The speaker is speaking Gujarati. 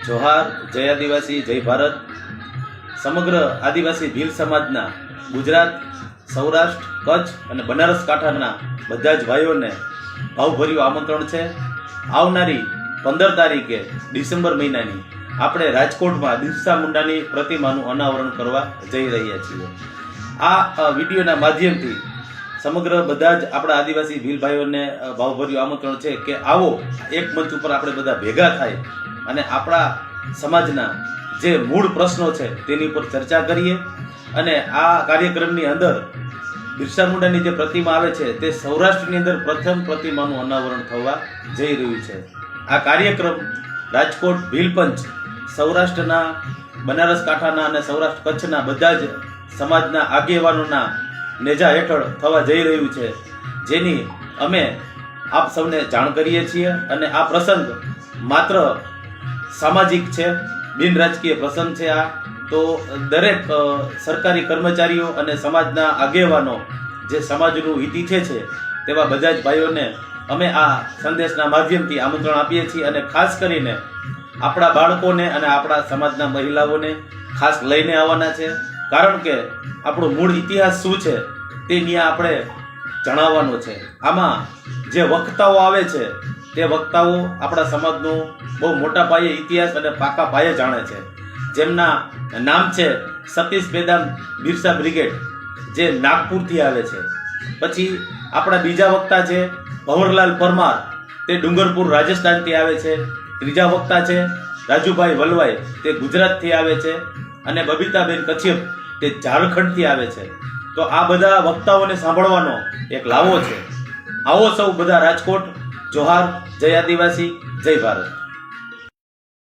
જોહાર, જય આદિવાસી, જય ભારત. સમગ્ર આદિવાસી ભીલ સમાજના ગુજરાત, સૌરાષ્ટ્ર, કચ્છ અને બનારસ કાંઠાના બધા જ ભાઈઓને ભાવભર્યું આમંત્રણ છે. આવનારી 15 તારીખે ડિસેમ્બર મહિનાની આપણે રાજકોટમાં બિરસા મુંડાની પ્રતિમાનું અનાવરણ કરવા જઈ રહ્યા છીએ. આ વિડીયોના માધ્યમથી સમગ્ર બધા જ આપણા આદિવાસી ભીલ ભાઈઓને ભાવભર્યું આમંત્રણ છે કે આવો એક મંચ ઉપર આપણે બધા ભેગા થાય અને આપણા સમાજના જે મૂળ પ્રશ્નો છે તેની પર ચર્ચા કરીએ. અને આ કાર્યક્રમની અંદર બિરસા મુંડાની જે પ્રતિમા આવે છે તે સૌરાષ્ટ્રની અંદર પ્રથમ પ્રતિમાનું અનાવરણ થવા જઈ રહ્યું છે. આ કાર્યક્રમ રાજકોટ ભીલપંચ, સૌરાષ્ટ્રના, બનારસ કાંઠાના અને સૌરાષ્ટ્ર કચ્છના બધા જ સમાજના આગેવાનોના નેજા હેઠળ થવા જઈ રહ્યું છે, જેની અમે આપ સૌને જાણ કરીએ છીએ. અને આ પ્રસંગ માત્ર સામાજિક છે, બિન રાજકીય પ્રસંગ છે. આ તો દરેક સરકારી કર્મચારીઓ અને સમાજના આગેવાનો જે સમાજનું હિત ઈચ્છે છે તેવા બધા જ ભાઈઓને અમે આ સંદેશના માધ્યમથી આમંત્રણ આપીએ છીએ. અને ખાસ કરીને આપણા બાળકોને અને આપણા સમાજના મહિલાઓને ખાસ લઈને આવવાના છે, કારણ કે આપણો મૂળ ઇતિહાસ શું છે તે ત્યાં આપણે જણાવવાનો છે. આમાં જે વક્તાઓ આવે છે તે વક્તાઓ આપણા સમાજનો બહુ મોટા પાયે ઇતિહાસ અને પાકા પાયે જાણે છે, જેમના નામ છે સતીશ બેદામ બિરસા બ્રિગેડ, જે નાગપુરથી આવે છે. પછી આપણા બીજા વક્તા છે ભંવરલાલ પરમાર, તે ડુંગરપુર રાજસ્થાનથી આવે છે. ત્રીજા વક્તા છે રાજુભાઈ વલવાઈ, તે ગુજરાતથી આવે છે. અને બબીતાબેન કચ્છપ, તે ઝારખંડથી આવે છે. તો આ બધા વક્તાઓને સાંભળવાનો એક લાવો છે. આવો સૌ બધા રાજકોટ. જોહાર, જય આદિવાસી, જય ભારત.